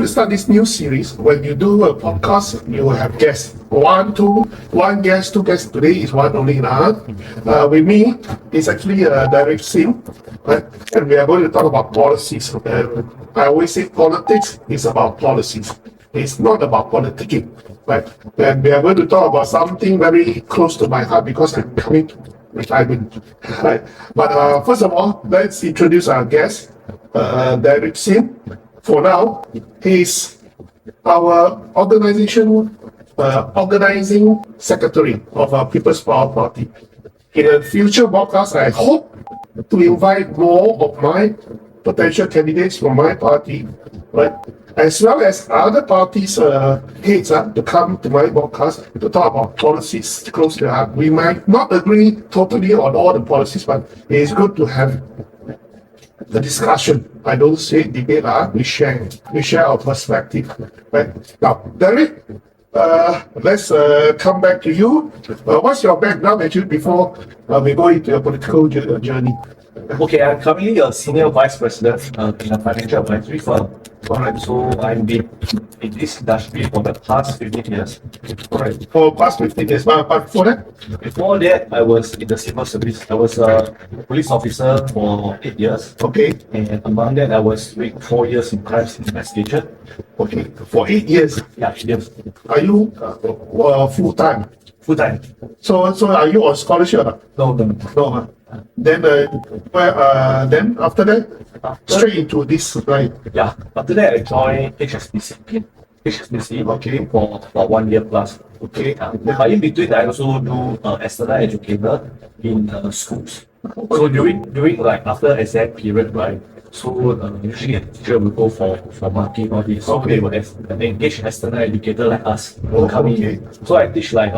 to start this new series. When you do a podcast, you will have guests. One guest, two guests. Today is one only now. With me is actually Derrick, Seng, right? And we are going to talk about policies. I always say politics is about policies. It's not about politicking, right? And we are going to talk about something very close to my heart because I'm coming to retirement, right? But first of all, let's introduce our guest, Derrick Seng. For now, he's our organizing secretary of our People's Power Party. In a future podcast, I hope to invite more of my potential candidates from my party, right, as well as other parties' heads to come to my podcast to talk about policies close to heart. We might not agree totally on all the policies, but it is good to have the discussion. I don't say debate, we share our perspective. Right now, Derrick, let's come back to you. What's your background actually before we go into your political journey? Okay, I'm currently a senior vice president in a financial advisory firm. Alright, so I've been in this industry for the past 15 years. Alright, for past 15 years, but before that? Before that, I was in the civil service. I was a police officer for 8 years. Okay. And among that, I was doing 4 years in crimes investigation. Okay, for 8 years? Yeah, 8 years. Are you full-time? Full-time. So are you on scholarship? No. Then then after that, straight into this line. Yeah, after that I joined HSBC, okay, for about 1 year plus. Okay, but in between I also do external educator in schools. So during like after exam period, right? So usually a teacher will go for marking all this. So they will engage external educator like us will come in. So I teach like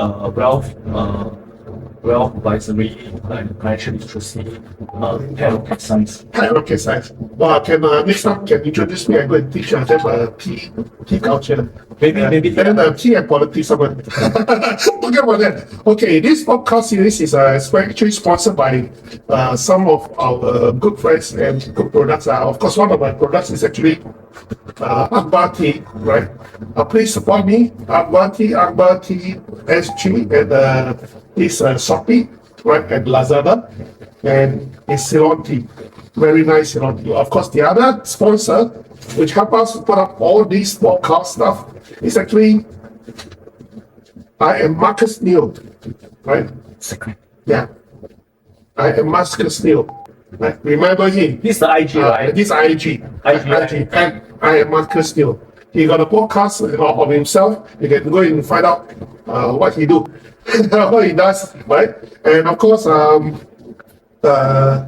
wealth advisory, like financial literacy, rocket science. Rocket science. Well, next time can introduce me and go and teach them tea culture. Maybe. Then tea and politics. Forget about that. Okay, this podcast series is actually sponsored by some of our good friends and good products. Of course, one of my products is actually Akbar Tea, right? Please support me, Akbar Tea SG, and this Shopee, right, and Lazada, and it's Ceylon Tea. Very nice Ceylon Tea. Of course, the other sponsor, which help us put up all these podcast stuff, is actually I am Marcus Neal, right? Yeah, I am Marcus Neal. Right? Remember him? This is the IG, right? This IG. And I am Marcus Neal. He got a podcast of himself. You can go and find out what he do, what he does, right? And of course, the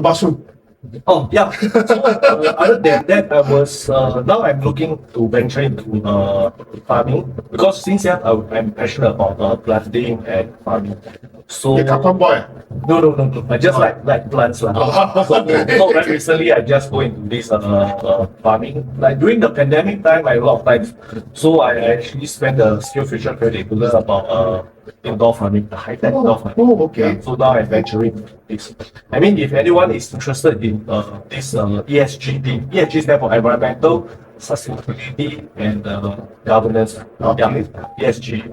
mushroom. Oh yeah. So other than that, I was now I'm looking to venture into farming because since young I'm passionate about planting and farming. So You're a boy. No. I just like plants. So very recently I just go into this farming. Like during the pandemic time, I had a lot of time. So I actually spent the skill future credit to learn about indoor farming, the high-tech indoor farming. Oh, okay. Yeah, so now I'm venturing this. I mean, if anyone is interested in this ESG thing, ESG stands for environmental, sustainability, and governance. Okay. ESG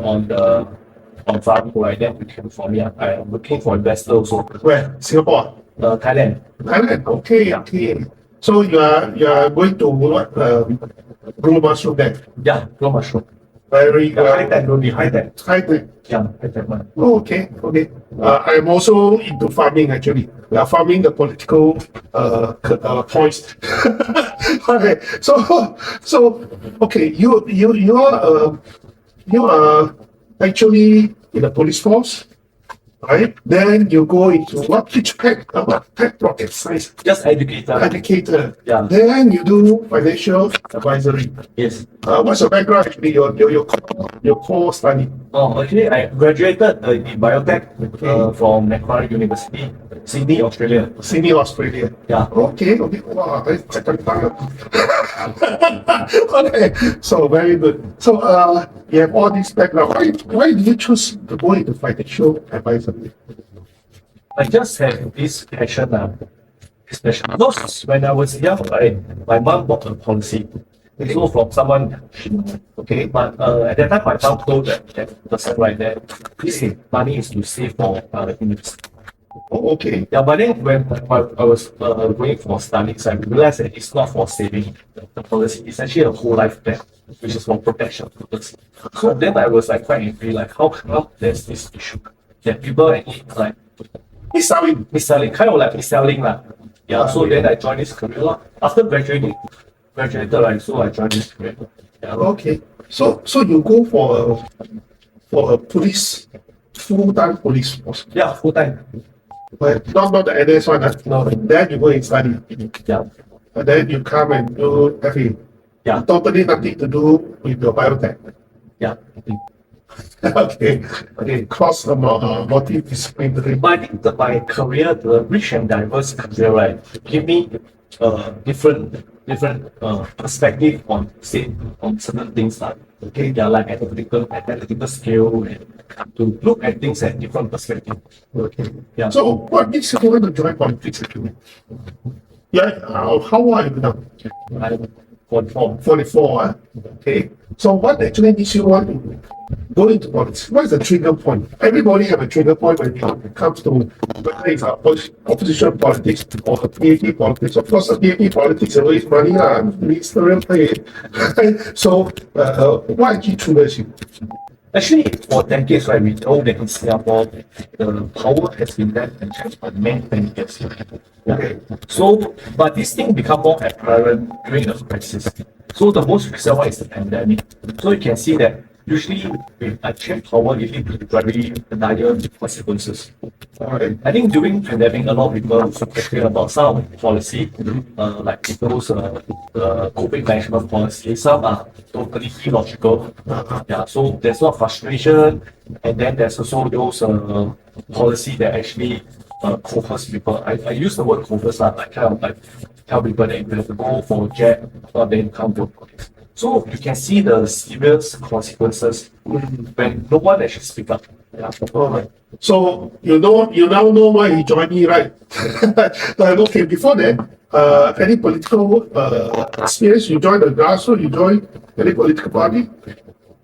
on farming, right? Then you can for me. I am looking for investors also. Where? Singapore? Thailand. Thailand. Okay. So you are going to what? Grow mushroom then? Yeah, grow mushroom. Very high-tech, will be high-tech. high-tech. Yeah, high-tech one. Oh, okay. I'm also into farming actually. We are farming the political points. Okay. So okay. You are actually in the police force, right? Then you go into what? Teach rocket science. Just educator. Yeah. Then you do financial advisory. Yes. What's your background actually? Your core study. Oh, actually, I graduated in biotech from Macquarie University, Sydney, Australia. Yeah. Okay. Wow, that's second time. Okay. So very good. So you have all this background. Why did you choose to go into financial advisory? I just have this passion especially because when I was young, right, my mom bought a policy. So from someone she know, okay, but at that time my mom told that person right that this money is to save for university. Oh, okay. Yeah, but then when I was going for studies, I realized that it's not for saving the policy. It's actually a whole life plan, which is for protection purpose. So then I was like quite angry, like how come there's this issue that people actually like mis-selling, kind of like mis-selling lah. Yeah, so then I joined this career lah. After graduated, right? So I joined this career. Yeah. Okay. So you go for a police full-time police force. Yeah, full time. But not the NS one. No. Then you go and study. Yeah. And then you come and do FA. Yeah. Totally nothing to do with your biotech. Yeah. Okay. Cross multidisciplinary. But I think that my career, the rich and diverse career, right, give me different perspective on certain things like like analytical skill and to look at things at different perspective. Okay. Yeah. So what makes you want to join politics actually? Yeah. How old are you now? I'm 44. 44. Okay. So what actually makes you want to go into politics? What is the trigger point? Everybody have a trigger point when it comes to whether it's opposition politics or PAP politics. Of course, the PAP politics always money, ministerial pay. So, what actually triggers you? Actually, for decades, right, we know that in Singapore, the power has been left and checked for many years. Okay. So, but this thing become more apparent during the crisis. So the most recent one is the pandemic. So you can see that usually with a check power, it leads to very dire consequences. Alright. I think during pandemic, a lot of people also question about some policy, like those COVID management policy. Some are totally illogical. Yeah, so there's a lot of frustration, and then there's also those policy that actually coerce people. I use the word coerce, like kind of like tell people that you have to go for a jab, or then come to politics. So you can see the serious consequences when no one actually speaks up. Yeah. Alright. So you now know why you joined me, right? Okay, before that, any political experience? You joined the grassroots, you joined any political party?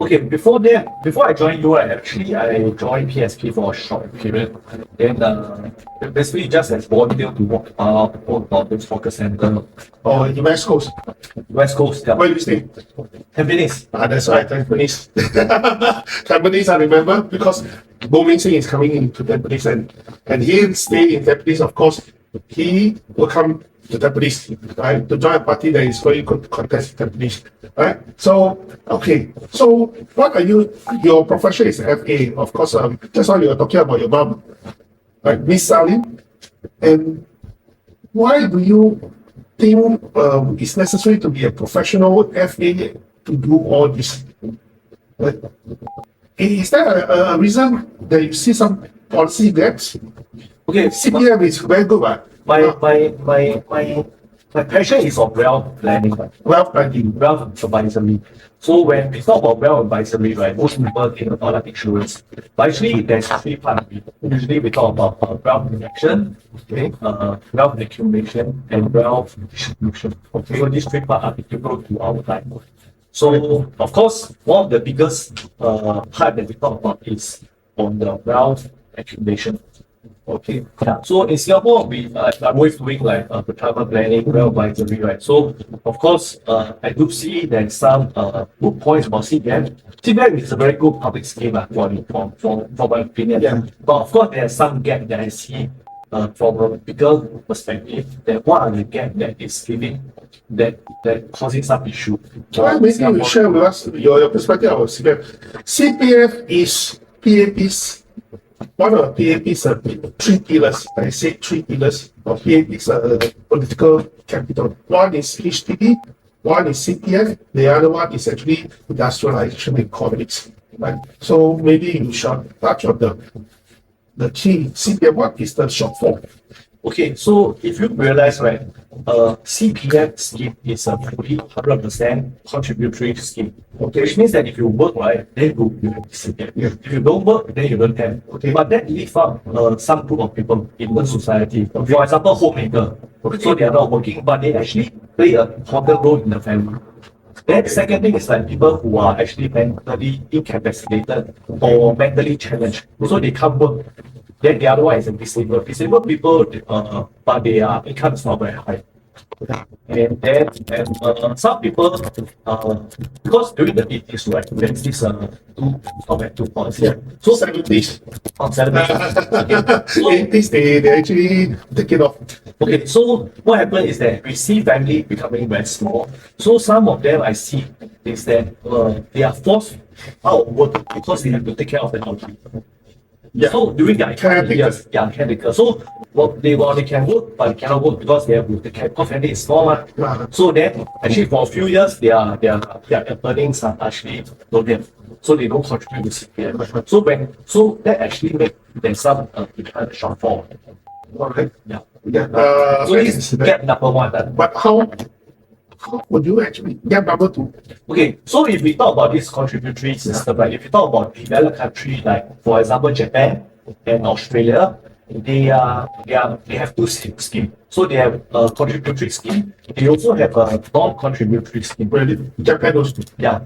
Okay, before I joined you, I joined PSP for a short period. Then basically just as volunteer to walk about this focus center. Or in the West Coast? West Coast, yeah. Where do you stay? Tampines. That's right, Tampines. Tampines, I remember, because Seng is coming into Tampines and he'll stay in Tampines, of course. He will come to Tampines, right, to join a party that is going to contest Tampines, right? So, okay. So, what are your profession is FA, of course. Just now you were talking about your mom, right? Miss Salim. And why do you think it's necessary to be a professional FA to do all this? Right? Is there a reason that you see some policy gaps? Okay, CPF is very good, right? My passion is on wealth planning, Wealth planning. wealth advisory. So when we talk about wealth advisory, right, most people think about like insurance. But actually, there's three parts. Usually we talk about wealth protection, okay, wealth accumulation, and wealth distribution. Okay, so these three parts are integral to our life. So of course, one of the biggest part that we talk about is on the wealth accumulation. Okay. Yeah. So in Singapore, I'm always doing like retirement planning, wealth advisory, right? So of course, I do see there's some good points about CPF. CPF is a very good public scheme for my opinion. Yeah. But of course, there's some gap that I see from a bigger perspective. That what are the gap that is giving that causing some issue? Maybe you share with us your perspective of CPF. CPF is PAP's. One of PAP's three pillars. I say three pillars of PAP's political capital. One is HDB, one is CPF, the other one is actually industrialization economics. Right? So maybe you should touch on the key CPF. What is the short form? Okay, so if you realize, right, CPF scheme is a fully 100% contributory scheme. Okay, which means that if you work, right, then you have CPF. If you don't work, then you don't have. Okay, but that leaves out some group of people in the society. For example, homemaker. So they are not working, but they actually play a important role in the family. Then second thing is like people who are actually mentally incapacitated or mentally challenged. So they can't work. Then the other one is a disabled. Disabled people, but their income is not very high. And then some people, because during the 80s, right, there's this two policy. So 70s. On 70s. Okay. So, 80s, they actually take it off. okay, so what happened is that we see family becoming very small. So some of them I see is that they are forced out of work because they have to take care of the elderly. Yeah. So during their Caretaker. years, yeah, caretaker. So they can work, but they cannot work because they have to take care because family is small. Yeah. So then actually for a few years their earnings are actually don't have. So they don't contribute to CPF. So that actually make there's some kind of shortfall. Okay. Yeah. Yeah. So this is gap number one. But how would you actually get number two? Okay, so if we talk about this contributory system, right? If you talk about developed country like, for example, Japan and Australia, they have two schemes. So they have a contributory scheme. They also have a non-contributory scheme. Really? Japan those two. Yeah.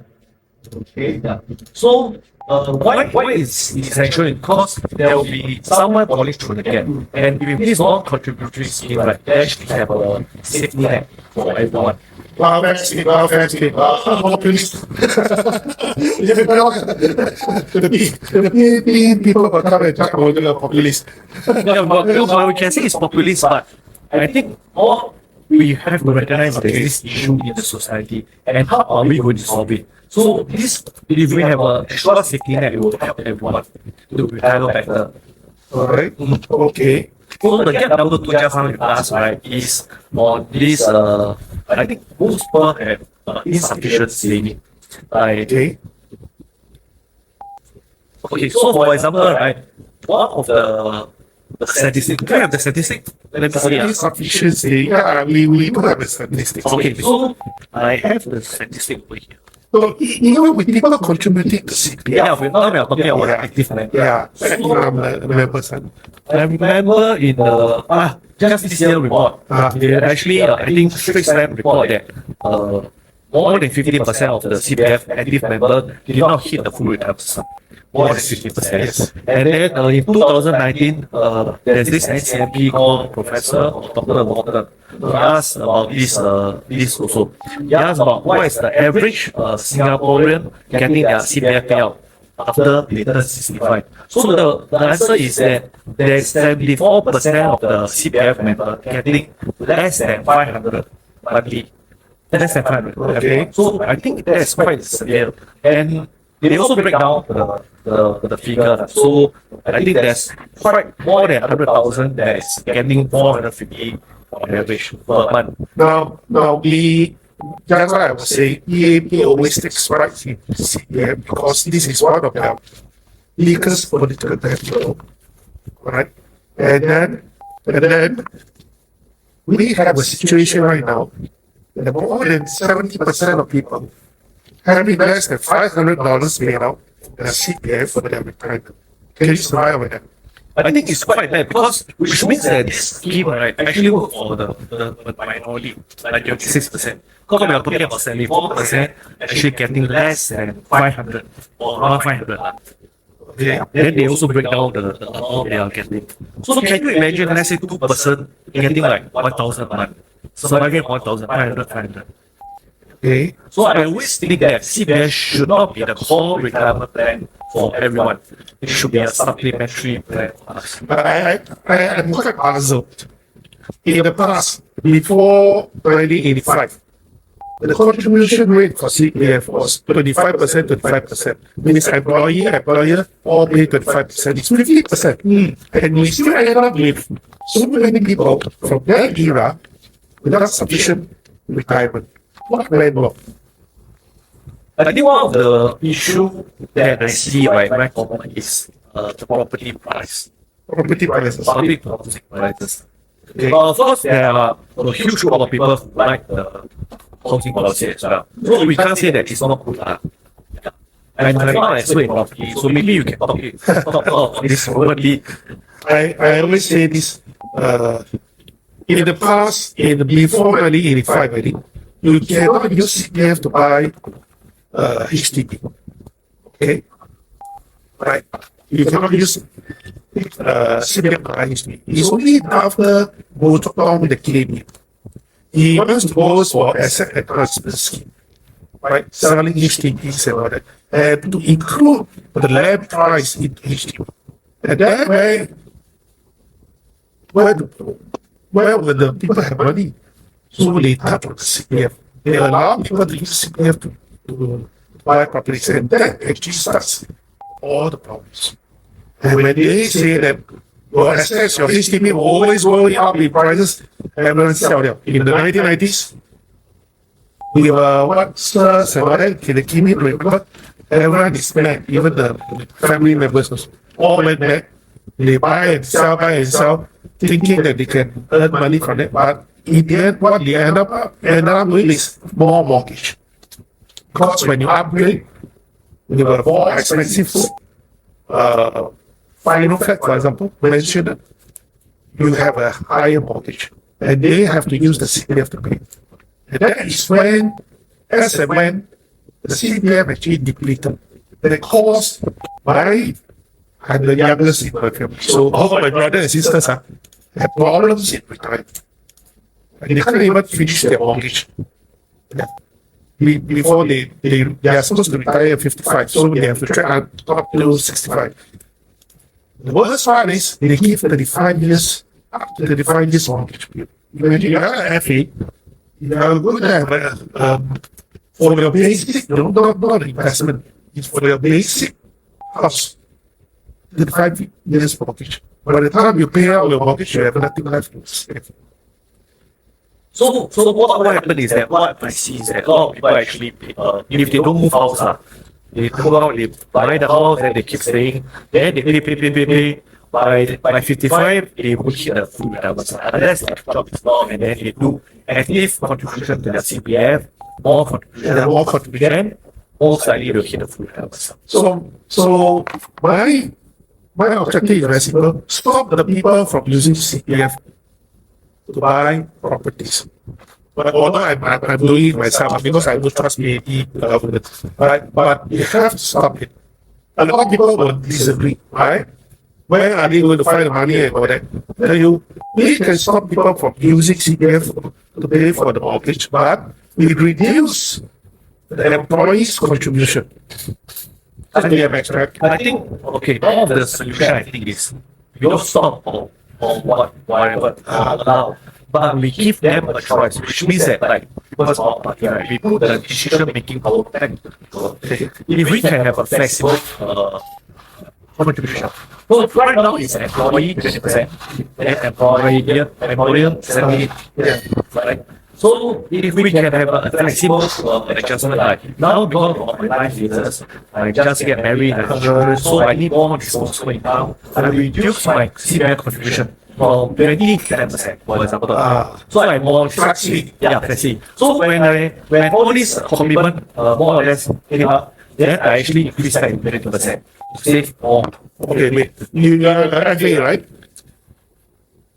Okay. Yeah. So why is essential? Because there will be someone falling through the gap, and with this non-contributory scheme, right, they actually have a safety net for everyone. Welfare scheme, populist. The people will come and talk about the populist. Yeah, but we can say it's populist, but I think all we have to recognize there is this issue in the society, and how are we going to solve it? So this, if we have an extra safety net, it will help everyone to retire better. Alright. Okay. So the gap number two just now with us, right, is on this, I think most people have insufficient saving. Okay. Okay, so for example, right, one of the statistics, do you have the statistic? Let me see. Insufficiency. Yeah, we do have a statistic. Okay, so I have the statistic over here. So, with people contributing to CPF. Yeah, now we are talking about active member. Yeah, active members. I remember in the just this year report, they actually I think Strict Stamp report that more than 50% of the CPF active member did not hit the full retirement sum. More than 50%. Yes. And then in 2019, there's this NCMP called Professor or Dr. Walter. He asked about this also. He asked about what is the average Singaporean getting their CPF payout after they turn 65. So the answer is that there's 74% of the CPF member getting less than 500 monthly. Less than 500. Okay. So I think that's quite severe. And they also break down the figure. So I think there's quite more than 100,000 that is getting 450 on average per month. Now, that's why I was saying EAP always takes pride in CPF because this is one of the biggest political battle, right? And then we have a situation right now that more than 70% of people having less than $500 paid out in CPF for their retirement. Can you survive with that? I think it's quite bad because which means that this scheme right actually work for the minority, like 26%. Because we are talking about 74% actually getting less than 500 or around 500. Okay. Then they also break down the amount they are getting. So can you imagine, let's say 2% getting like 1,000 a month, surviving 1,500, 500. Okay. So I always think that CPF should not be the core retirement plan for everyone. It should be a supplementary plan for us. I'm quite puzzled. In the past, before 1985, the contribution rate for CPF was 25%, 25%. Means employer, all pay 25%. It's 50%. And we still ended up with so many people from that era without sufficient retirement. What went wrong? I think one of the issue that I see very common is the property price. Property prices. Public property prices. Okay. Of course, there are a huge group of people who like the housing policy as well. So we can't say that it's not good. Yeah. And I'm not an expert in property, so maybe you can talk about this verbally. I always say this, in the past, before 1985, I think, you cannot use CPF to buy HDB. Okay? Right? You cannot use CPF to buy HDB. It's only after Go took on the KB. He wants to go for asset enhancement scheme. Right? Selling HDBs and all that. And to include the land price in HDB. And that way, where will the people have money? So they touch on the CPF. They allow people to use CPF to buy properties, and that actually starts all the problems. And when they say that your assets, your HDB will always go up in prices, everyone sell them. In the 1990s, we were what SIRS and all that, the Kimi report, everyone is back, even the family members all went back. They buy and sell, thinking that they can earn money from it, but in the end, what they end up doing is more mortgage. Because when you upgrade, when you have more expensive final flat, for example, mentioned, you have a higher mortgage, and they have to use the CPF to pay. And that is when, as and when, the CPF actually depleted. That caused I'm the youngest in my family. So all my brothers and sisters have problems in retirement. And they can't even finish their mortgage. Before they are supposed to retire at 55, so they have to try up to 65. The worst part is they give 35 years, up to 35 years mortgage. Imagine you have an FA, you are going to have for your basic, not investment, it's for your basic house. 35 years mortgage. By the time you pay out your mortgage, you have nothing left to save. So what happened is that what I see is that a lot of people actually, if they don't move house, they go out, they buy the house, then they keep staying, then they pay. By 55, they will hit the full retirement. Unless their job is long, and then they do active contribution to their CPF, more contribution, most likely they'll hit the full retirement. So my objective is very simple. Stop the people from using CPF to buy properties. But although I'm doing it myself because I don't trust the government, right? But you have to stop it. A lot of people will disagree, right? Where are they going to find the money and all that? We can stop people from using CPF to pay for the mortgage, but we reduce the employee's contribution. I think, okay, one of the solution I think is we don't stop or whatever allow, but we give them a choice, which means that like first of all, right, we put the decision making power back. If we can have a flexible contribution. So right now it's an employee 20%, then employer 70%, right? So if we can have a flexible adjustment, like now because of my life status, I just get married, so I need more disposable income. I reduce my CPF contribution from 20 to 10%, for example. So I'm more flexi. Yeah, flexi. So when I all this commitment more or less anyhow, then I actually increase that to 20% to save more. Okay, wait. You are actually right.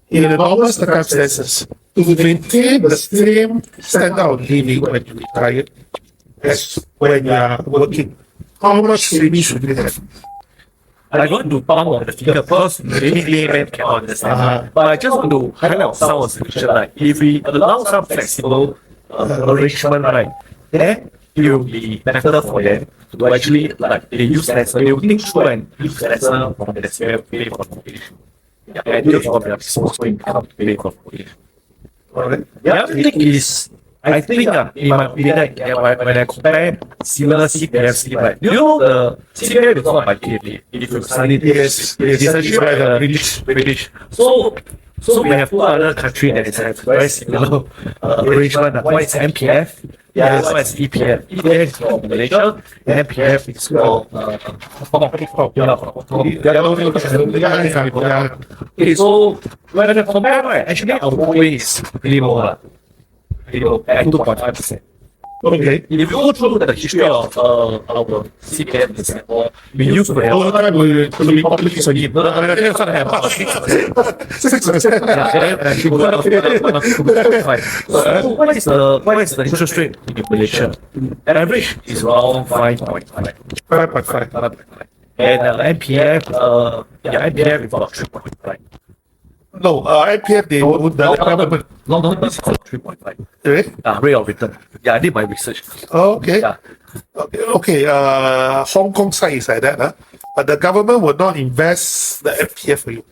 In the normal circumstances, to maintain the same standard of living when you retire as when you are working, how much savings should you have? I don't want to pump on the figure first, maybe layman can understand. But I just want to highlight some of the solution, like if we allow some flexible arrangement, right, then it will be better for them to actually, like, they use lesser, they will think through and use lesser from the CPF pay for mortgage. And use from their disposable income to pay for mortgage. The other thing is, I think in my opinion, when I compare similar CPF scheme, right, you know the CPF is not by KPA. If you study it, it's actually by the British. So we have two other countries that have very similar arrangement. One is MPF, Yeah, as well as EPF. EPF is for Malaysia, and MPF is for Okay, so when I compare, right, actually our way is really more, really low, at 2.5%. Okay. If you go through the history of our CPF in Singapore, we used to have Oh, that will be public so you. 6%. What is the interest rate in Malaysia? Average is around 5.5. 5.5. And MPF, MPF is about 3.5. No, IPF, they would, the government. Long-term is 3.5. Eh? Rate of return. Yeah, I did my research. Oh, okay. Yeah. Okay, Hong Kong side is like that, huh? But the government will not invest the MPF for you.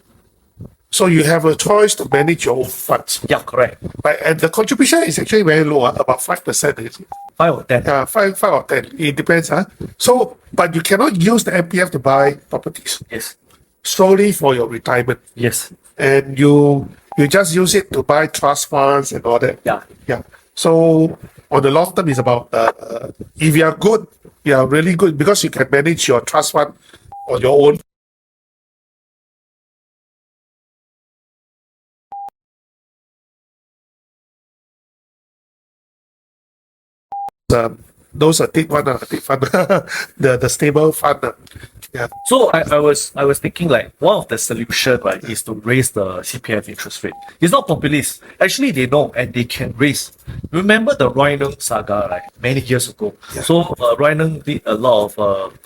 So you have a choice to manage your own funds. Yeah, correct. Right, and the contribution is actually very low, about 5%. Is it? 5 or 10. 5 or 10. It depends, huh? So, but you cannot use the MPF to buy properties. Yes. Solely for your retirement. Yes. And you just use it to buy trust funds and all that. Yeah. Yeah. So on the long term, it's about if you are good, you are really good because you can manage your trust fund on your own. Those are deep one, deep fund, the stable fund. Yeah. So I was thinking like one of the solution, right, is to raise the CPF interest rate. It's not populist. Actually, they know and they can raise. Remember the Roy Nung saga, right? Many years ago. Yeah. So Roy Nung did a lot of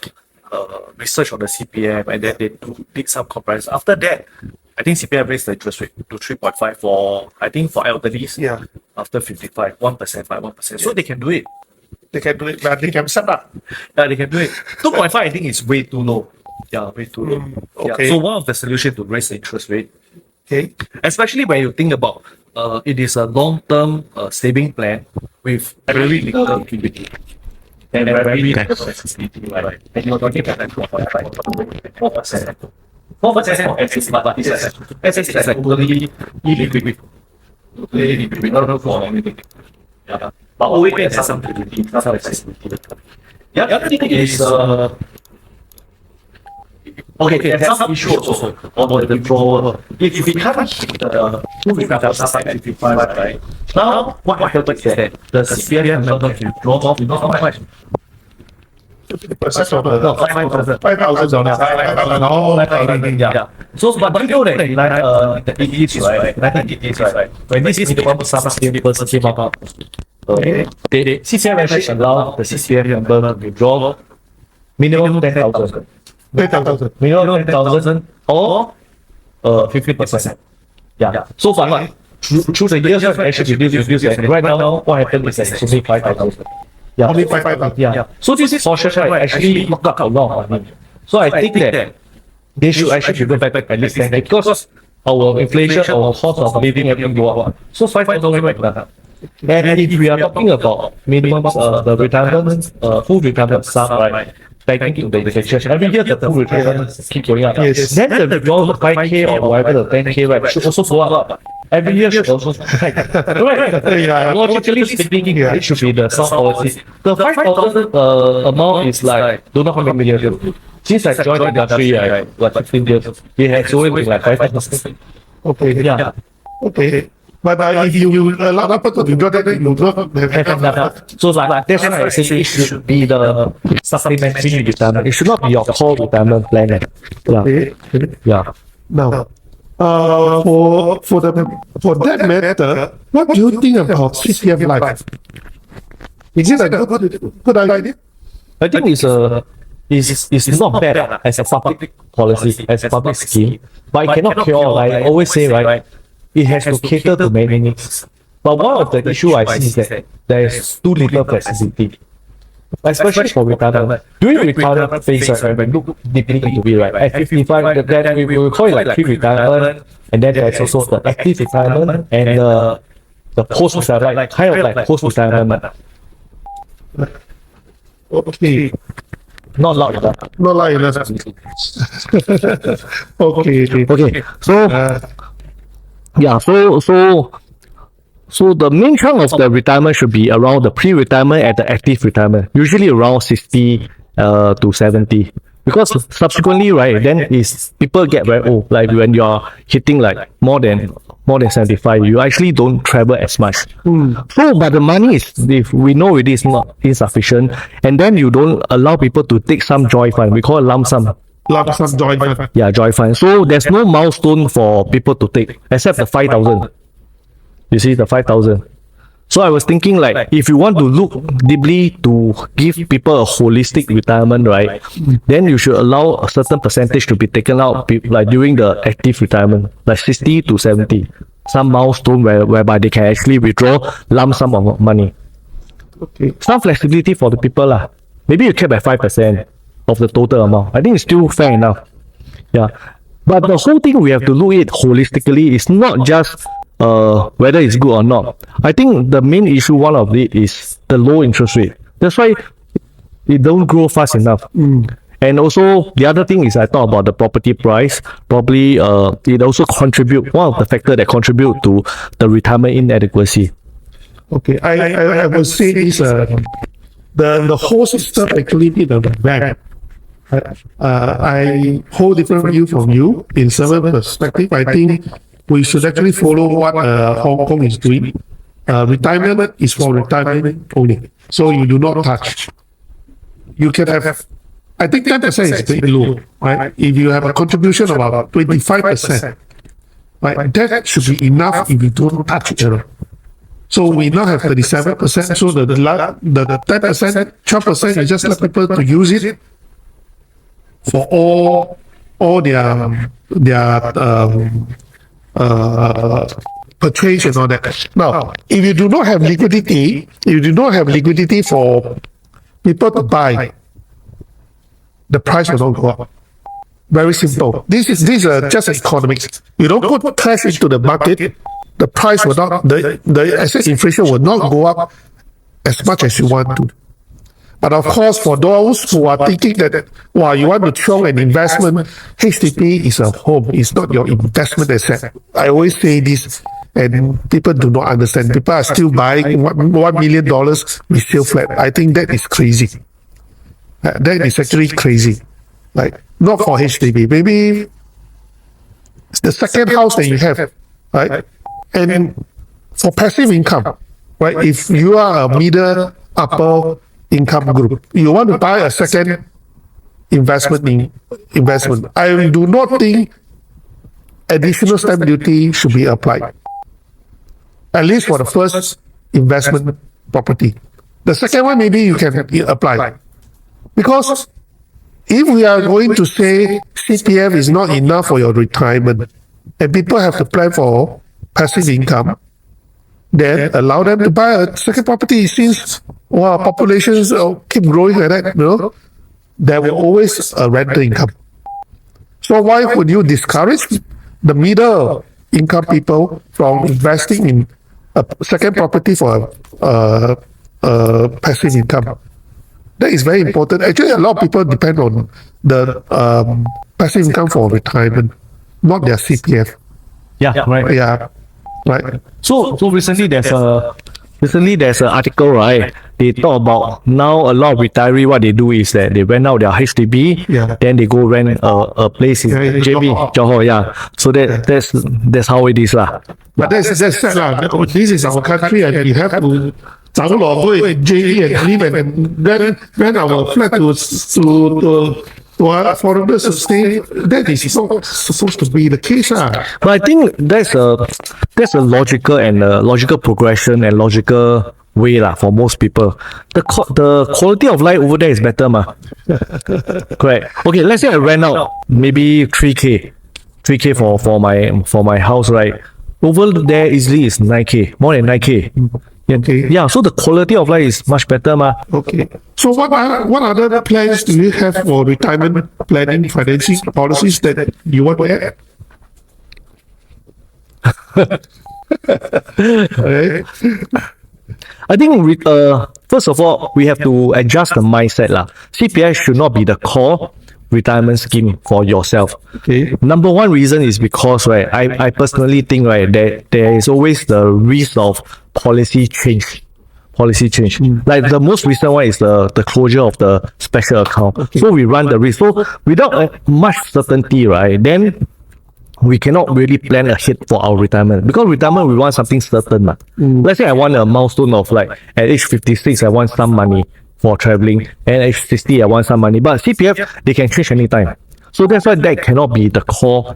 research on the CPF, and then they did some comparison. After that, I think CPF raised the interest rate to 3.5 for elderlies. Yeah. After 55, 1% by 1%. So they can do it. They can do it, but they can set up. Yeah, they can do it. 2.5, I think, is way too low. Yeah, way too low. okay. Yeah. So one of the solutions to raise the interest rate, Okay. especially when you think about it is a long-term saving plan with very little liquidity and very little sensitivity, right? And you're talking about 4%. 4% of assets, but assets is like totally illiquid. Totally illiquid, not for anything. Yeah. But always has some liquidity, some flexibility. The other thing is okay, there's some issues also on the withdrawal. If we can't hit the full withdrawal side at 55, right? Now what happens is that the CPF member can withdraw off, you know how much? 50% No, 5,000. 5,000. Yeah. So, but you know that in the 80s, right? 1980s, right? When this minimum sum scheme first came about, they CPF actually allow the CPF member to withdraw minimum 10,000. 10,000. Minimum 10,000 or 50%. Yeah. So far, right? Through the years, actually reduce, and right now, what happened is that it's only 5,000. Yeah. Only 5,000. Yeah. So this portion, right, actually lock up a lot of money. So I think that they should actually go back at least 10 because our inflation, our cost of living, everything go up. So 5,000 right now. And if we are talking about minimum, the retirement, full retirement sum, right? Taking into the inflation, every year the full retirement keep going up. Yes. Then the withdrawal 5K or whatever, the 10K, right, should also go up. Every year should also right. Yeah. Logically speaking, it should be the sum policy. The 5,000 amount is like don't know how many years. Since I joined the industry, right, like 15 years, it has always been like 5,000. Okay. Yeah. Okay. But if you allow people to withdraw that, you don't have enough. So like that's why I say it should be the supplementary retirement. It should not be your core retirement plan. Yeah. Okay. Yeah. Now, for that matter, what do you think about CPF Life? Is it a good idea? I think it's not bad as a public policy, as a public scheme, but it cannot cure. Like I always say, right, it has to cater to many needs. But one of the issue I see is that there is too little flexibility, especially for retirement. During retirement phase, right, when we look deeply into it, right, at 55, then we will call it like pre-retirement, and then there's also the active retirement and the post-retirement, like kind of like post-retirement. Okay. Not loud enough. Not like enough. Okay. Okay, so yeah, so So the main chunk of the retirement should be around the pre-retirement and the active retirement, usually around 60 to 70. Because subsequently, right, then is people get very old. Like when you are hitting like more than 75, you actually don't travel as much. So, but the money is, if we know it is not insufficient, and then you don't allow people to take some joy fund. We call it lump sum. Lump sum joint fund. Yeah, joy fund. So there's no milestone for people to take except the 5,000. You see the 5,000. So I was thinking like, if you want to look deeply to give people a holistic retirement, right, then you should allow a certain percentage to be taken out like during the active retirement, like 60 to 70. Some milestone whereby they can actually withdraw lump sum of money. Okay. Some flexibility for the people lah. Maybe you cap at 5% of the total amount. I think it's still fair enough. Yeah. But the whole thing we have to look at it holistically. It's not just whether it's good or not. I think the main issue, one of it, is the low interest rate. That's why it don't grow fast enough. And also the other thing is I thought about the property price. Probably it also contribute, one of the factors that contribute to the retirement inadequacy. Okay, I will say this, the whole system actually need a revamp. I hold different view from you in several perspective. I think we should actually follow what Hong Kong is doing. Retirement is for retirement only. So you do not touch. You can have, I think 10% is very low, right? If you have a contribution of about 25%, right, that should be enough if you don't touch it at all. So we now have 37%. So the 10%, 12%, you just let people to use it for all their purchase and all that. Now, if you do not have liquidity for people to buy, the price will not go up. Very simple. This is just economics. You don't put cash into the market, the price will not, the asset inflation will not go up as much as you want to. But of course, for those who are thinking that, wow, you want to throw an investment, HDB is a home, it's not your investment asset. I always say this, and people do not understand. People are still buying $1 million resale flat. I think that is crazy. That is actually crazy. Like, not for HDB. Maybe it's the second house that you have, right? And for passive income, right? If you are a middle upper income group, you want to buy a second investment. I do not think additional stamp duty should be applied, at least for the first investment property. The second one, maybe you can apply, because if we are going to say CPF is not enough for your retirement and people have to plan for passive income, then allow them to buy a second property. Since populations keep growing like that, there will always a rental income. So why would you discourage the middle income people from investing in a second property for passive income? That is very important. Actually, a lot of people depend on the passive income for retirement, not their CPF. Yeah, right. Yeah, right. So recently there's an article, right? They talk about now a lot of retirees, what they do is that they rent out their HDB, then they go rent a place in JB, Johor, yeah. So that's how it is lah. But that's sad lah. This is our country, and we have to 找老会 JB and live and rent our flat to our foreigners to stay. That is not supposed to be the case. But I think that's a logical progression and logical way lah for most people. The quality of life over there is better ma. Correct. Okay, let's say I rent out maybe 3K for my house, right? Over there easily is 9K, more than 9K. Okay. Yeah, so the quality of life is much better ma. Okay. So what other plans do you have for retirement planning, financing policies that you want to add? Okay. I think first of all, we have to adjust the mindset lah. CPF should not be the core retirement scheme for yourself. Okay. Number one reason is because, right, I personally think, right, that there is always the risk of policy change. Like the most recent one is the closure of the special account. So we run the risk. So without much certainty, right, then we cannot really plan ahead for our retirement, because retirement we want something certain. Let's say I want a milestone of like at age 56 I want some money for traveling, and at age 60 I want some money, but CPF they can change anytime. So that's why that cannot be the core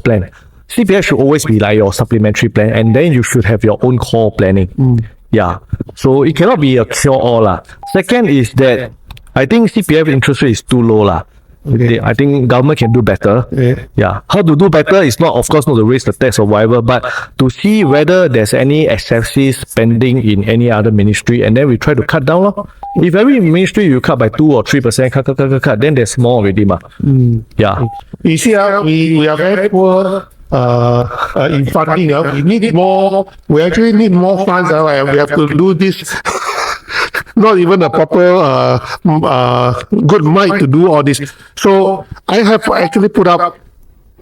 plan. CPF should always be like your supplementary plan, and then you should have your own core planning. Yeah, so it cannot be a cure-all lah. Second is that I think CPF interest rate is too low lah. I think government can do better. Yeah. How to do better is not, of course, not to raise the tax or whatever, but to see whether there's any excessive spending in any other ministry, and then we try to cut down lor. If every ministry you cut by 2 or 3%, cut, then there's more already ma. Yeah. You see, we are very poor in funding. We need more. We actually need more funds. We have to do this. Not even a proper good mic to do all this. So I have actually put up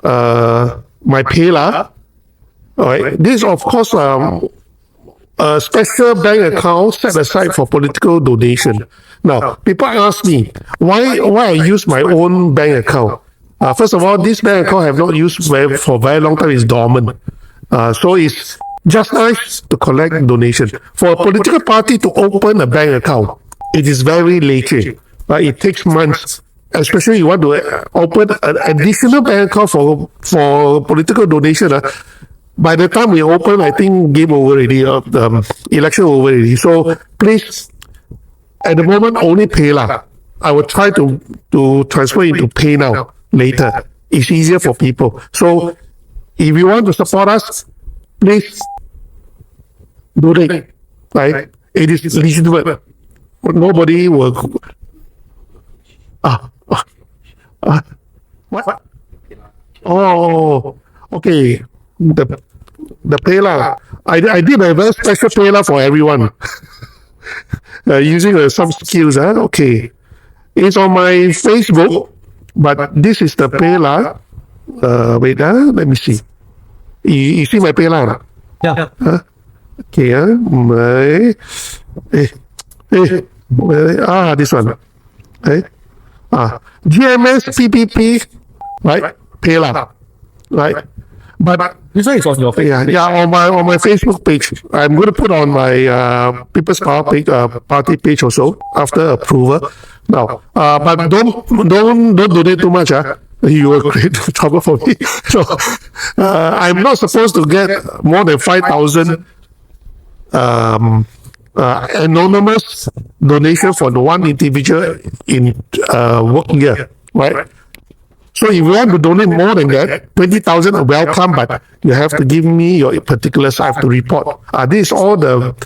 my Payla. All right. This, of course, a special bank account set aside for political donation. Now, people ask me why I use my own bank account. First of all, this bank account I have not used for a very long time. It's dormant. So it's just nice to collect donation. For a political party to open a bank account, it is very late. It takes months, especially you want to open an additional bank account for political donation. By the time we open, I think game over already, election over already. So please, at the moment, only Payla. I will try to transfer into Pay Now later. It's easier for people. So if you want to support us, please donate. Right? It is legitimate. Nobody will. What? Oh, okay. The Payla. I did a very special Payla for everyone. Using some skills. Okay. It's on my Facebook, but this is the Payla. Wait, let me see. You see my Payla? Yeah. Okay, this one. GMS PPP, right? Payla, right? But This one is on your face. on my Facebook page. I'm going to put on my People's Power page, party page also after approval. Now, but don't donate too much. You will create trouble for me. So I'm not supposed to get more than 5,000 anonymous donation for the one individual in working year, right? So if you want to donate more than that, 20,000 are welcome, but you have to give me your particulars. I have to report. This is all the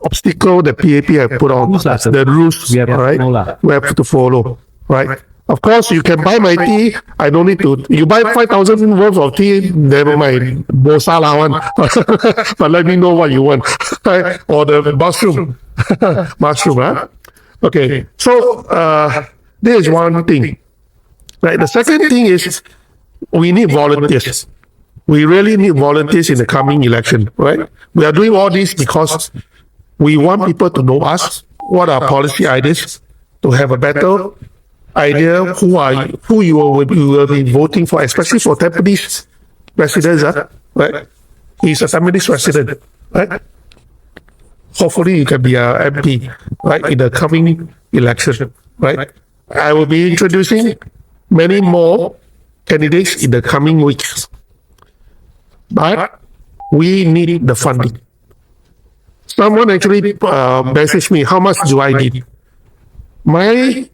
obstacle that PAP have put on, the rules, right? We have to follow, right? Of course, you can buy my tea. I don't need to. You buy 5,000 worth of tea, never mind. Bosala one. But let me know what you want. Or the mushroom. Mushroom, huh? Okay. So, there is one thing. Right. The second thing is we need volunteers. We really need volunteers in the coming election, right? We are doing all this because we want people to know us, what are policy ideas, to have a better idea who you will be voting for, especially for Tampines residents, right? He's a Tampines resident, right? Hopefully you can be a MP, right, in the coming election, right? I will be introducing many more candidates in the coming weeks. But we need the funding. Someone actually messaged me, how much do I need? My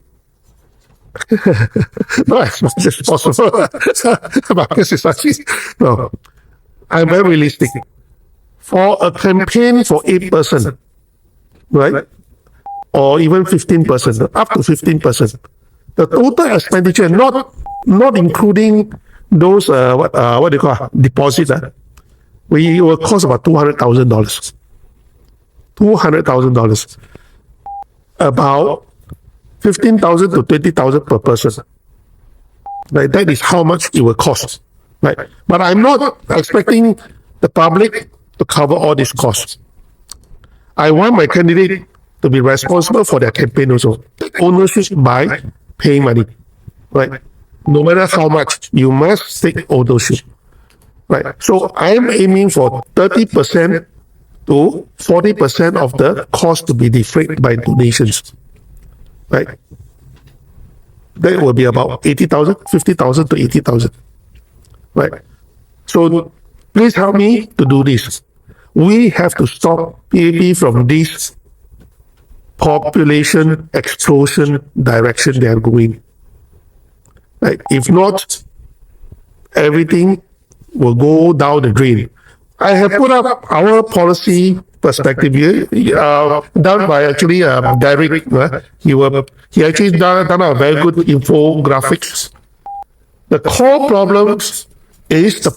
not as much as possible. No, I'm very realistic. For a campaign for 8%, right? Or even 15%, up to 15%. The total expenditure, not including those what do you call deposit, it will cost about $200,000. $200,000. About 15,000 to 20,000 per person. Right, that is how much it will cost. Right, but I'm not expecting the public to cover all these costs. I want my candidate to be responsible for their campaign also. Take ownership by paying money, right? No matter how much, you must take ownership, right? So I'm aiming for 30% to 40% of the cost to be defrayed by donations, right? That will be about 80,000, 50,000 to 80,000, right? So please help me to do this. We have to stop PAP from this population explosion direction they are going. Right? If not, everything will go down the drain. I have put up our policy perspective here, done by actually Derrick. He actually done a very good infographics. The core problems is the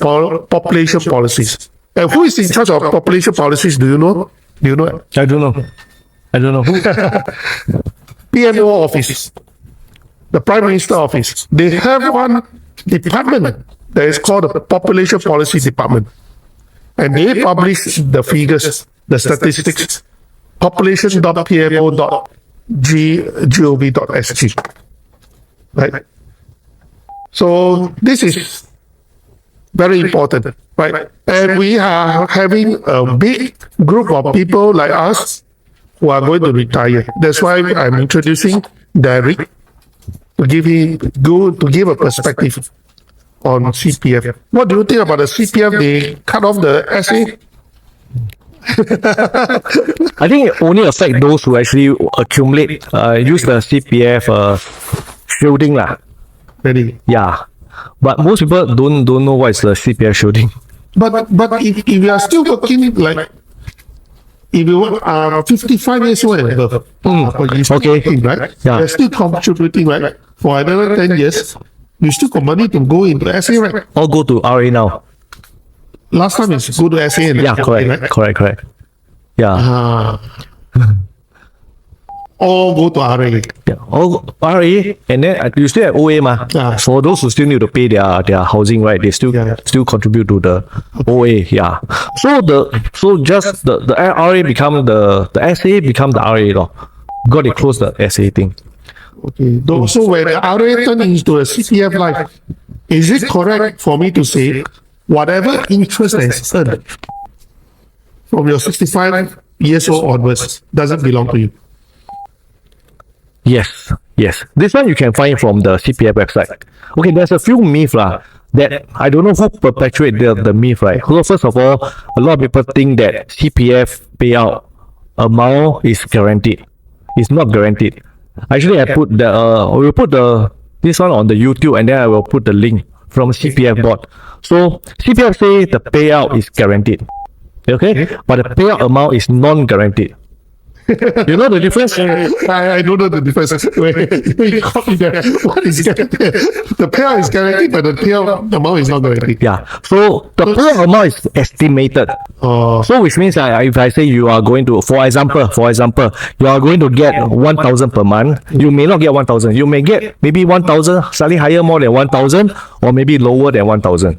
population policies. And who is in charge of population policies? Do you know? Do you know? I don't know. I don't know who. PMO office, the Prime Minister office. They have one department that is called the Population Policy Department, and they publish the figures, the statistics. population.pmo.gov.sg. Right. So this is very important, right? And we are having a big group of people like us who are going to retire. That's why I'm introducing Derrick to give a perspective on CPF. What do you think about the CPF? They cut off the SA. I think it only affect those who actually accumulate, use the CPF shielding lah. Really? Yeah, but most people don't know what is the CPF shielding. But if you are still working, like if you are 55 years old and above, you're still Okay. working, right? Yeah. You're still contributing, right? For another 10 years, you still got money to go into SA, right? All go to RA now. Last time is go to SA and Yeah, correct, right? correct. Yeah, All go to RA. yeah. All RA, and then you still have OA ma. Yeah. For those who still need to pay their housing, right? They still Yeah. contribute to the OA. Yeah. So just the RA become the SA become the RA law. Got to close the SA thing. Okay. So when the RA turn into a CPF life, is it correct for me to say whatever interest that is earned from your 65 years old onwards doesn't belong to you? Yes. This one you can find from the CPF website. Okay, there's a few myths that I don't know who perpetuate the myth, right? So first of all, a lot of people think that CPF payout amount is guaranteed. It's not guaranteed. Actually, I put we'll put this one on the YouTube, and then I will put the link from CPF board. So CPF say the payout is guaranteed. Okay? But the payout amount is non-guaranteed. You know the difference? I don't know the difference. Wait, you caught me there. What is guaranteed? The payout is guaranteed, but the payout amount is not guaranteed. Yeah. So the payout amount is estimated. So which means if I say you are going to, for example, you are going to get 1,000 per month, you may not get 1,000. You may get maybe 1,000, slightly higher, more than 1,000, or maybe lower than 1,000.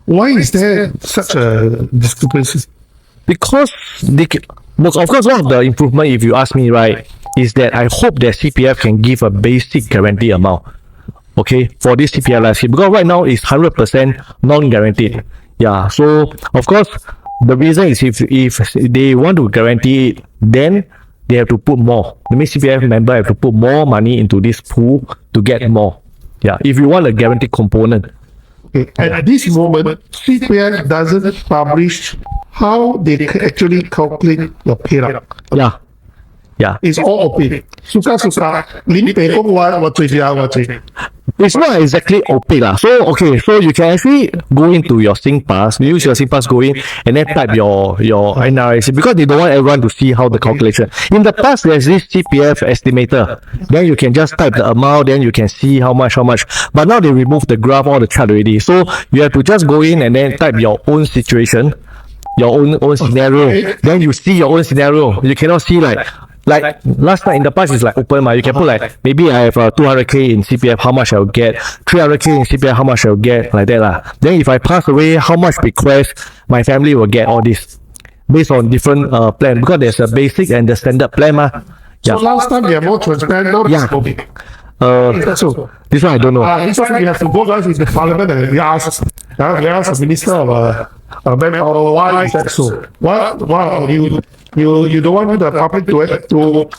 Why is there such a discrepancy? Because of course, one of the improvement, if you ask me, right, is that I hope that CPF can give a basic guarantee amount, okay, for this CPF life scheme, because right now it's 100% non-guaranteed. Yeah, so of course, the reason is if they want to guarantee it, then they have to put more. The CPF member have to put more money into this pool to get more. Yeah, if you want a guaranteed component. Okay. At this moment, CPF doesn't publish how they actually calculate your payout. Yeah. It's all opaque. Suka, limit what It's not exactly opaque lah. So you can actually go into your SingPass, use your SingPass, go in and then type your NRIC, because they don't want everyone to see how the calculation. In the past, there's this CPF estimator. Then you can just type the amount, then you can see how much. But now they remove the graph or the chart already. So you have to just go in and then type your own situation, your own scenario. Then you see your own scenario. You cannot see like last time in the past is like open you can put like maybe I have 200k in CPF, how much I'll get, 300k in CPF, how much I'll get, like that lah. Then if I pass away, how much bequest my family will get, all this. based on different plan, because there's a basic and the standard plan ma. So last time they are more transparent, now Yeah. it's moving. So this one I don't know. This one we have to go down to the parliament and we ask the minister of manpower, why is that so? Why you don't want the public to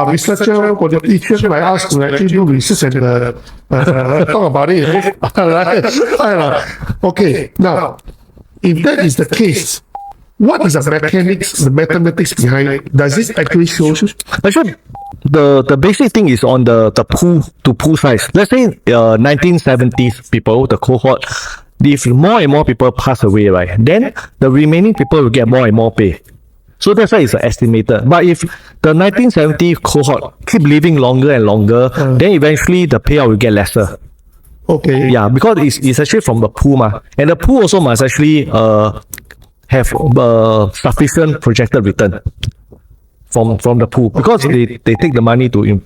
researcher, politician like us to actually do research and talk about it. Okay, now if that is the case, what is the mechanics, the mathematics behind it? Does this actually show? Actually, the basic thing is on the pool to pool size. Let's say 1970s people, the cohort, if more and more people pass away, right, then the remaining people will get more and more pay. So that's why it's estimated. But if the 1970 cohort keep living longer and longer, then eventually the payout will get lesser. Okay. Yeah, because it's actually from the pool ma. And the pool also must actually have sufficient projected return from the pool, because they take the money to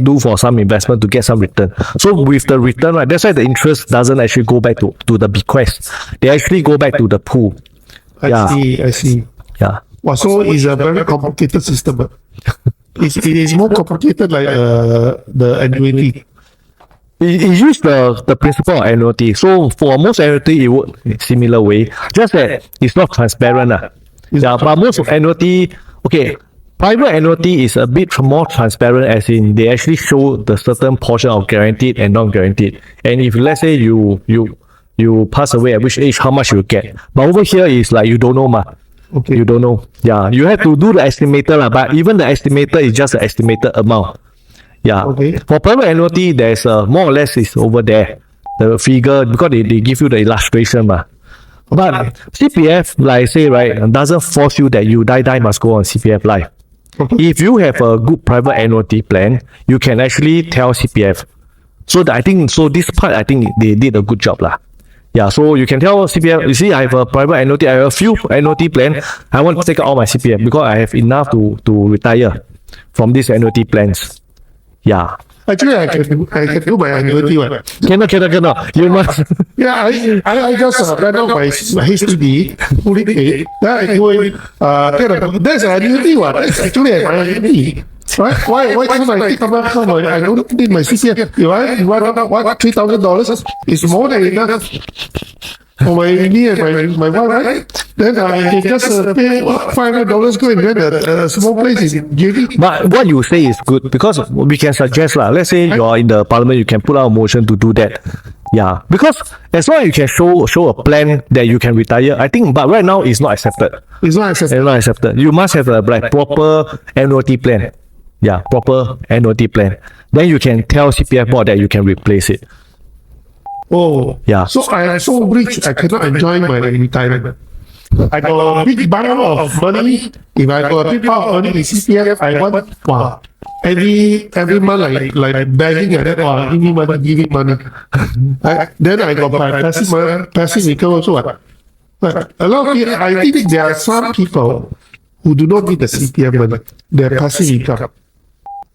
do for some investment to get some return. So with the return, right, that's why the interest doesn't actually go back to the bequest. They actually go back to the pool. I see. Yeah. Wow, so it's a very complicated system. It is more complicated like the annuity. It use the principle of annuity. So for most annuity, it work in similar way. Just that it's not transparent. Yeah, but most of annuity, okay, private annuity is a bit more transparent, as in they actually show the certain portion of guaranteed and non-guaranteed. And if let's say you pass away, at which age, how much you get. But over here is like you don't know ma. Okay. You don't know. Yeah, you have to do the estimator lah. But even the estimator is just an estimated amount. Yeah. Okay. For private annuity, there's more or less is over there. The figure, because they give you the illustration ma. But CPF, like I say, right, doesn't force you that you die must go on CPF life. If you have a good private annuity plan, you can actually tell CPF. So this part, I think they did a good job lah. Yeah, so you can tell CPF, you see, I have a private annuity, I have a few annuity plan. I want to take out all my CPF because I have enough to retire from these annuity plans. Yeah. Actually, I can do my annuity one. Cannot. You must. Yeah, I just ran out my HDB, fully paid. Then I go in, that's an annuity one. That's actually my annuity. Right? Why can't I take up some? I don't need my CPF. You want $3,000? It's more than enough for me and my wife, right? Then I can just pay $500 go and rent a small place in JB. But what you say is good, because we can suggest lah. Let's say you are in the parliament, you can put out a motion to do that. Yeah, because as long as you can show a plan that you can retire, I think. But right now it's not accepted. It's not accepted. It's not accepted. You must have a like proper annuity plan. Yeah, proper annuity plan. Then you can tell CPF board that you can replace it. Oh, Yeah. So I am so rich, I cannot enjoy my retirement. I got a big bundle of money. If I got a big part of money in CPF, I want every month like begging and that. Give me money. Then I got my passive income also. But a lot of people, I think there are some people who do not need the CPF money. They are passive income.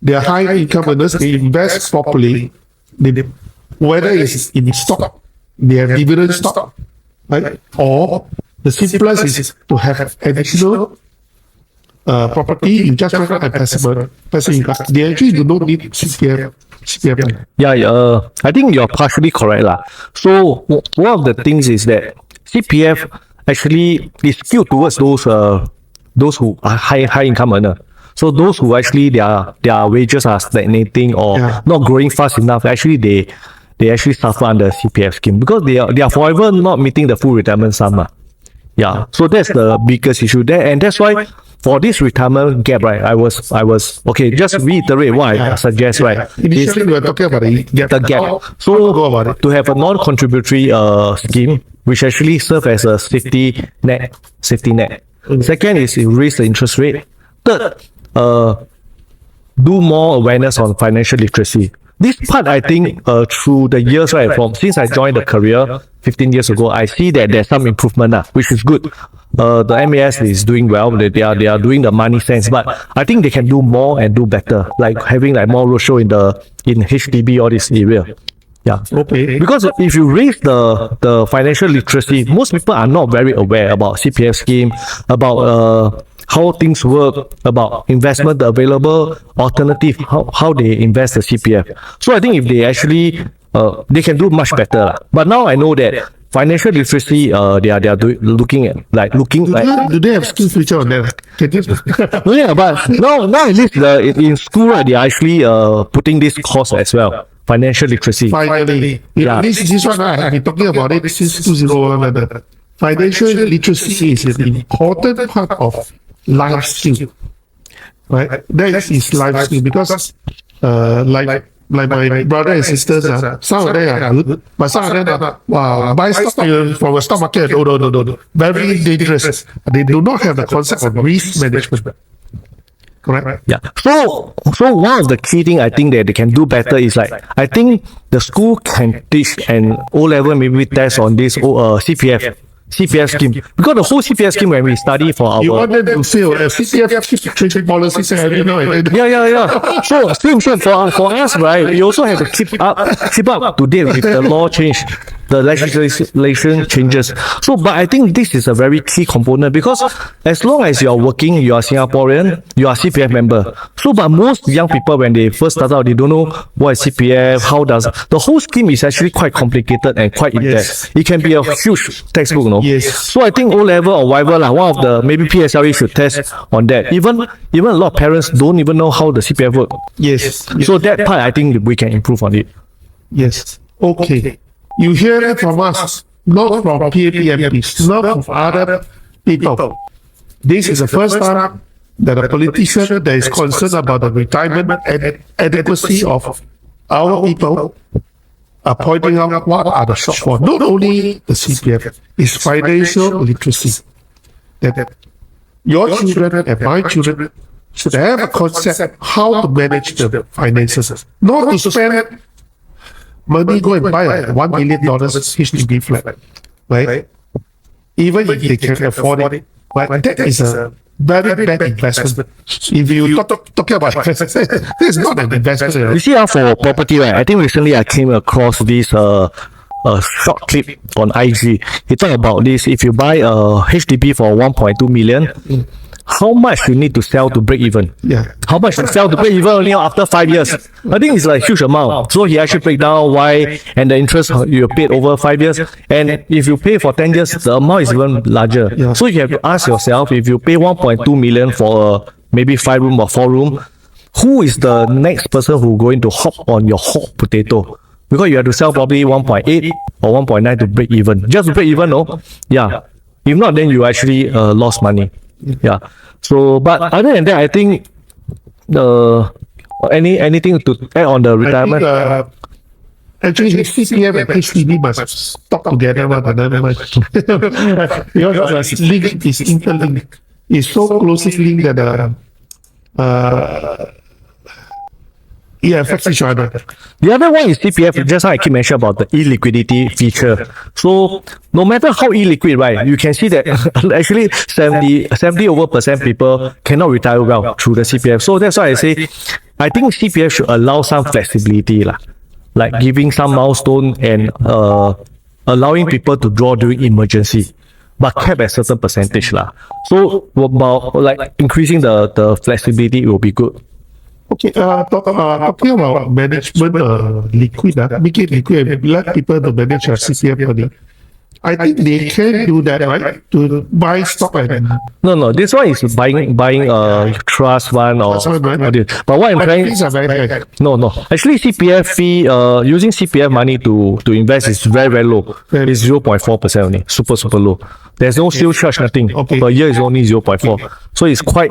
They are high income earners. They invest properly. Whether it's in stock, they have dividend stock, right? Or the simplest is to have additional property. You just rent out passive income. They actually do not need CPF money. Yeah, I think you're partially correct lah. So one of the things is that CPF actually is skewed towards those who are high income earner. So those who actually their wages are stagnating or not growing fast enough, actually they actually suffer under CPF scheme because they are forever not meeting the full retirement sum. Yeah, so that's the biggest issue there, and that's why for this retirement gap, right, I was okay. Just reiterate what I suggest, right? Initially, we were talking about the gap. So go about it. To have a non-contributory scheme, which actually serve as a safety net. Second is raise the interest rate. Third, do more awareness on financial literacy. This part, I think, through the years, right, from since I joined the career 15 years ago, I see that there's some improvement, which is good. The MAS is doing well. They are doing the money sense, but I think they can do more and do better, like having like more roadshow in HDB or this area. Yeah. Okay. Because if you raise the financial literacy, most people are not very aware about CPF scheme, about how things work, about investment, the available alternative, how they invest the CPF. So I think if they actually they can do much better lah. But now I know that financial literacy they are looking at Do they have skill future on that? Can you? no, yeah, but now at least in school, right, they are actually putting this course as well. Financial literacy. Finally, Yeah. This one I've been talking about it since 2001. Financial literacy is an important part of life skill, right? That is life skill because, like my brother and sisters, some of them are good, but some of them are wow, buy stock from a stock market. No, very dangerous. They do not have the concept of risk management. Correct. Yeah. So one of the key thing I think that they can do better is like I think the school can teach an O-level maybe test on this CPF scheme, because the whole CPF scheme when we study for our You want them to fail. CPF keeps changing policies every now and then. yeah. So for us, right, we also have to keep up to date with the law change, the legislation changes. So, but I think this is a very key component because as long as you are working, you are Singaporean, you are CPF member. So, but most young people when they first start out, they don't know what is CPF, how does the whole scheme is actually quite complicated and quite in-depth. It can be a huge textbook, no? Yes. So I think O-level or whatever, one of the maybe PSLE should test on that. Even a lot of parents don't even know how the CPF work. Yes. So that part, I think we can improve on it. Yes. Okay. You hear it from us, not from PAPMPs, not from other people. This is the first time that a politician that is concerned about the retirement and adequacy of our people are pointing out what are the shortfalls. Not only the CPF, it's financial literacy. That your children and my children should have a concept how to manage the finances, not to spend money go and buy a $1 million HDB flat, right? Even if they can afford it, but that is a very bad investment. If you talking about investment, it's not an investment. You see, for property, right? I think recently I came across this short clip on IG. He talked about this. If you buy a HDB for 1.2 million, how much you need to sell to break even? Yeah. How much to sell to break even only after 5 years? I think it's like a huge amount. So he actually break down why and the interest you paid over 5 years. And if you pay for 10 years, the amount is even larger. Yeah. So you have to ask yourself, if you pay 1.2 million for maybe 5 room or 4 room, who is the next person who going to hop on your hot potato? Because you have to sell probably 1.8 or 1.9 to break even. Just to break even, no? Yeah. If not, then you actually lost money. Yeah. So, but other than that, I think anything to add on the retirement? Actually, CPF and HDB must talk together, because it's linked, it's interlinked. It's so closely linked that it affects each other. The other one is CPF. Just how I keep mentioning about the illiquidity feature. So no matter how illiquid, right, you can see that actually 70 over % people cannot retire well through the CPF. So that's why I say I think CPF should allow some flexibility, like giving some milestone and allowing people to draw during emergency, but cap at certain percentage. So about like increasing the flexibility will be good. Okay, talking about management, liquid, make it liquid and let people to manage their CPF money. I think they can do that, right? To buy stock and No. This one is buying trust fund or. right. But what I'm But trying. fees are very high. No. Actually, CPF fee, using CPF money to invest is very low. It's 0.4% only. Super low. There's no sales charge, nothing. Okay. Per year is only 0.4. So it's quite,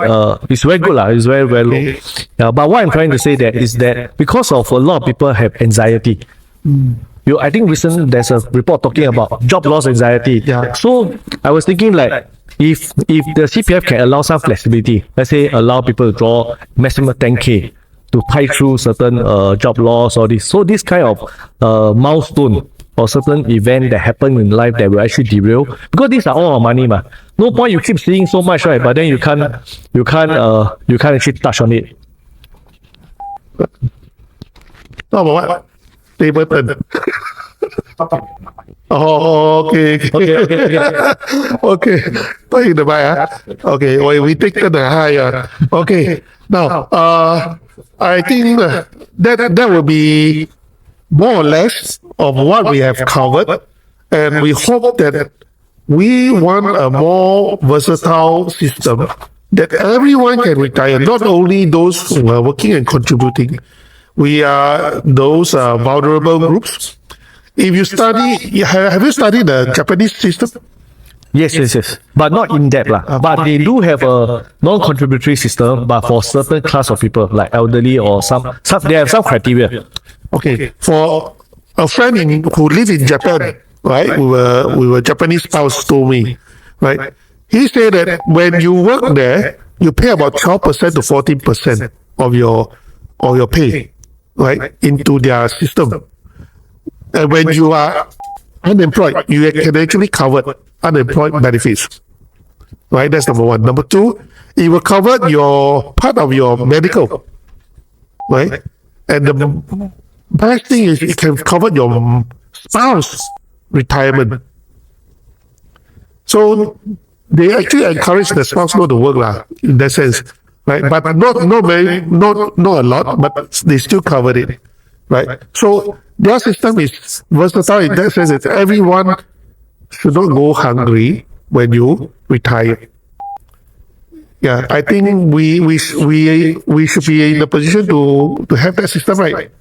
it's very good. It's very low. Okay. Yeah, but what I'm trying to say that is that because of a lot of people have anxiety. I think recently there's a report talking about job loss anxiety. Yeah. So I was thinking like, if the CPF can allow some flexibility, let's say allow people to draw maximum 10K to tie through certain job loss or this. So this kind of milestone or certain event that happen in life that will actually derail, because these are all our money, ma. No point you keep seeing so much, right? But then you can't actually touch on it. No, but what? Table turn. Oh, okay. Okay. Okay. Taking the mic, okay. Well, we take the higher. Okay. Now, I think that will be more or less of what we have covered, and we hope that we want a more versatile system that everyone can retire, not only those who are working and contributing. We are those vulnerable groups. If you study, have you studied the Japanese system? Yes. But not in depth lah. But they do have a non-contributory system, but for certain class of people like elderly or some they have some criteria. Okay, for a friend who lives in Japan, right? We were Japanese spouse told me, right? He said that when you work there, you pay about 12% to 14% of your pay, right, into their system. And when you are unemployed, you can actually cover unemployed benefits, right? That's number one. Number two, it will cover your part of your medical, right? And the best thing is it can cover your spouse retirement. So they actually encourage the spouse not to work lah, in that sense, right? But not a lot, but they still cover it, right? So their system is versatile in that sense that everyone should not go hungry when you retire. Yeah, I think we should be in the position to have that system, right?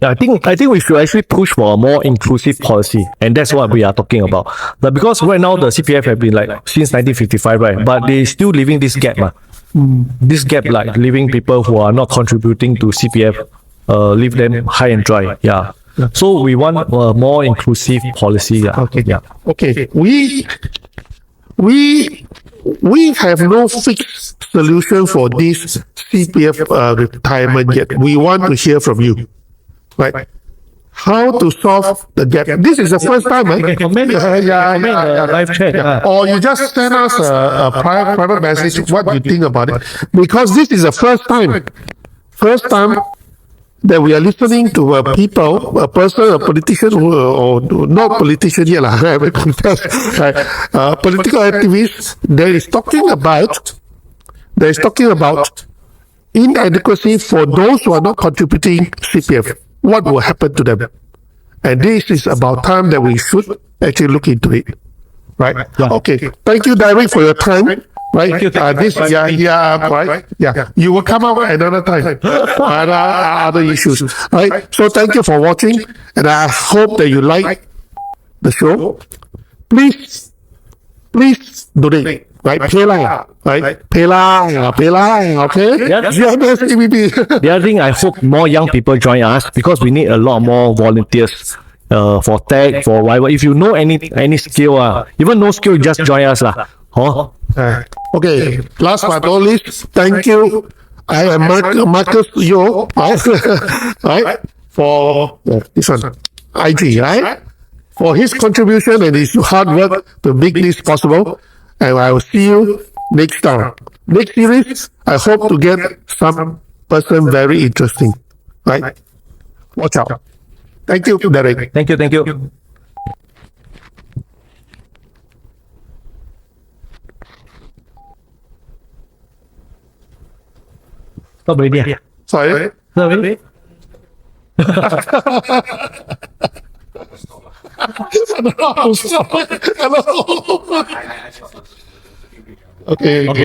Yeah, I think we should actually push for a more inclusive policy, and that's what we are talking about. But because right now the CPF have been like since 1955, right? But they still leaving this gap, this gap like leaving people who are not contributing to CPF, leave them high and dry. Yeah. So we want a more inclusive policy. Yeah. Okay. Yeah. Okay. We have no fixed solution for this CPF retirement yet. We want to hear from you, right? How to solve the gap? This is the first time, right? Live chat. Or you just send us a private message what you think about it, because this is the first time that we are listening to a politician or not politician yet, I will confess, right? Political activist that is talking about inadequacy for those who are not contributing CPF. What will happen to them? And this is about time that we should actually look into it, right? Yeah. Okay. Thank you, Derrick, for your time. Right? Right. You will come out another time. Other issues. Right? So thank you for watching, and I hope that you like the show. Please donate. Right? Payla. Right? Payla. Okay? Yes. CBB. The other thing, I hope more young people join us because we need a lot more volunteers. For tech, for whatever. If you know any skill, even no skill, just join us lah. Okay, last but not least, thank you. I am Marcus Yo, right? For this one, IG, right? For his contribution and his hard work to make this possible. And I will see you next time. Next series, I hope to get some person very interesting, right? Watch out. Thank you, Derrick. Thank you. Stop already. Sorry. Stop already. Hello. Okay.